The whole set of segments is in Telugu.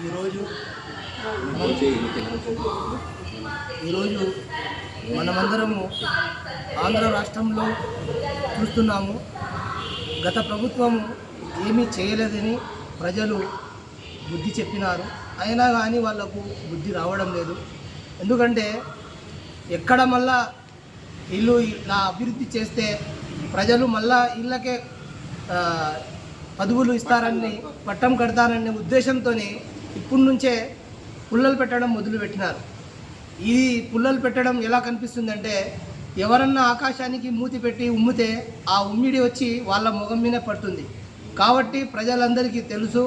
ఈరోజు మనమందరము ఆంధ్ర రాష్ట్రంలో చూస్తున్నాము. గత ప్రభుత్వము ఏమీ చేయలేదని ప్రజలు బుద్ధి చెప్పినారు. అయినా కానీ వాళ్లకు బుద్ధి రావడం లేదు. ఎందుకంటే ఎక్కడ మళ్ళా ఇల్లు ఇలా అభివృద్ధి చేస్తే ప్రజలు మళ్ళా ఇళ్ళకే పదవులు ఇస్తారని పట్టం కడతారనే ఉద్దేశంతోనే ఇప్పటి నుంచే పుల్లలు పెట్టడం మొదలుపెట్టినారు. ఈ పుల్లలు పెట్టడం ఎలా కనిపిస్తుందంటే ఎవరన్నా ఆకాశానికి మూతి పెట్టి ఉమ్మితే ఆ ఉమ్మిడి వచ్చి వాళ్ళ ముఖం మీదే పడుతుంది. కాబట్టి ప్రజలందరికీ తెలుసు,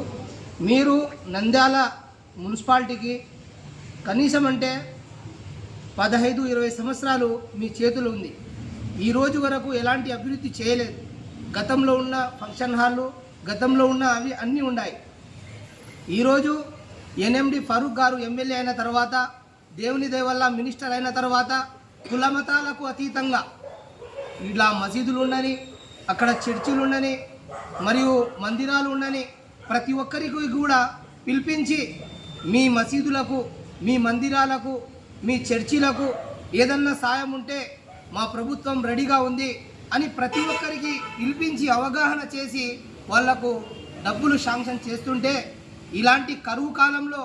మీరు నంద్యాల మున్సిపాలిటీకి కనీసం అంటే 15-20 సంవత్సరాలు మీ చేతులు ఉంది. ఈ రోజు వరకు ఎలాంటి అభివృద్ధి చేయలేదు. గతంలో ఉన్న ఫంక్షన్ హాళ్ళు, గతంలో ఉన్న అవి అన్నీ ఉన్నాయి. ఈరోజు ఎన్ఎండి ఫరూక్ గారు ఎమ్మెల్యే అయిన తర్వాత, దేవుని దయ వల్ల మినిస్టర్ అయిన తర్వాత కులమతాలకు అతీతంగా ఇలా మసీదులు ఉండని, అక్కడ చర్చిలు ఉండని, మరియు మందిరాలు ఉండని ప్రతి ఒక్కరికి కూడా పిలిపించి మీ మసీదులకు, మీ మందిరాలకు, మీ చర్చిలకు ఏదన్నా సాయం ఉంటే మా ప్రభుత్వం రెడీగా ఉంది అని ప్రతి ఒక్కరికి పిలిపించి అవగాహన చేసి వాళ్లకు డబ్బులు శాంక్షన్ చేస్తుంటే, ఇలాంటి కరువు కాలంలో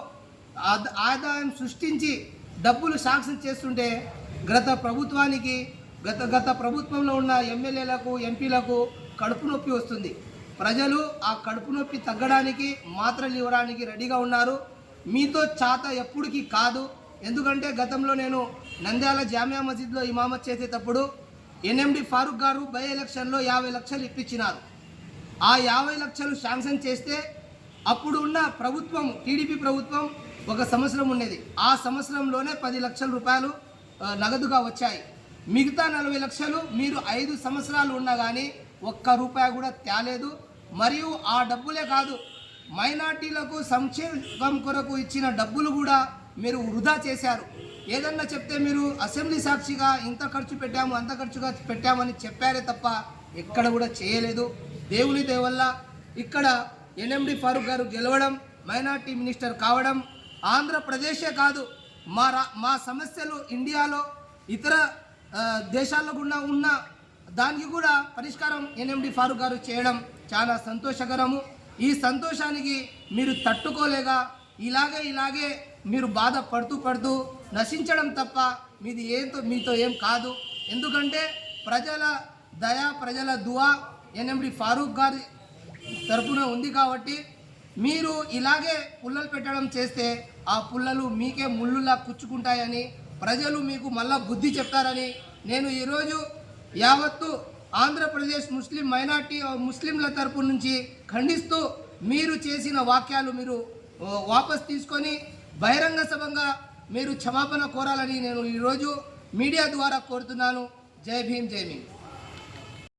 ఆదాయం సృష్టించి డబ్బులు శాంక్షన్ చేస్తుంటే గత ప్రభుత్వానికి గత ప్రభుత్వంలో ఉన్న ఎమ్మెల్యేలకు, ఎంపీలకు కడుపు నొప్పి వస్తుంది. ప్రజలు ఆ కడుపు నొప్పి తగ్గడానికి మాత్రలు ఇవ్వడానికి రెడీగా ఉన్నారు. మీతో చాత ఎప్పటికీ కాదు. ఎందుకంటే గతంలో నేను నంద్యాల జామియా మసీద్లో ఇమామత్ చేసేటప్పుడు ఎన్ఎండి ఫారూక్ గారు బై ఎలక్షన్లో 50 లక్షలు ఇప్పించినారు. ఆ 50 లక్షలు శాంక్షన్ చేస్తే అప్పుడు ఉన్న ప్రభుత్వం, టీడీపీ ప్రభుత్వం ఒక సంవత్సరం ఉండేది. ఆ సంవత్సరంలోనే 10 లక్షల రూపాయలు నగదుగా వచ్చాయి. మిగతా 40 లక్షలు మీరు 5 సంవత్సరాలు ఉన్నా కానీ ఒక్క రూపాయి కూడా తేలేదు. మరియు ఆ డబ్బులే కాదు, మైనార్టీలకు సంక్షేమం కొరకు ఇచ్చిన డబ్బులు కూడా మీరు వృధా చేశారు. ఏదన్నా చెప్తే మీరు అసెంబ్లీ సాక్షిగా ఇంత ఖర్చు పెట్టాము, అంత ఖర్చుగా పెట్టామని చెప్పారే తప్ప ఎక్కడ కూడా చేయలేదు. దేవుని దయ వల్ల ఇక్కడ ఎన్ఎండి ఫారూక్ గారు గెలవడం, మైనార్టీ మినిస్టర్ కావడం, ఆంధ్రప్రదేశే కాదు మా సమస్యలు ఇండియాలో ఇతర దేశాల్లో కూడా ఉన్న దానికి కూడా పరిష్కారం ఎన్ఎండి ఫారూక్ గారు చేయడం చాలా సంతోషకరము. ఈ సంతోషానికి మీరు తట్టుకోలేక ఇలాగే మీరు బాధపడుతూ నశించడం తప్ప మీతో ఏం కాదు. ఎందుకంటే ప్రజల దయ, ప్రజల దువా ఎన్ఎండి ఫారూక్ గారి తరపున ఉంది. కాబట్టి మీరు ఇలాగే పుల్లలు పెట్టడం చేస్తే ఆ పుల్లలు మీకే ముళ్ళులా కుచ్చుకుంటాయని ప్రజలు మీకు మళ్ళా బుద్ధి చెప్తారని నేను ఈరోజు యావత్తు ఆంధ్రప్రదేశ్ ముస్లిం మైనార్టీ ముస్లింల తరపు నుంచి ఖండిస్తూ మీరు చేసిన వాక్యాలు మీరు వాపస్ తీసుకొని బహిరంగ సభంగా మీరు క్షమాపణ కోరాలని నేను ఈరోజు మీడియా ద్వారా కోరుతున్నాను. జై భీమ్, జై భీమ్.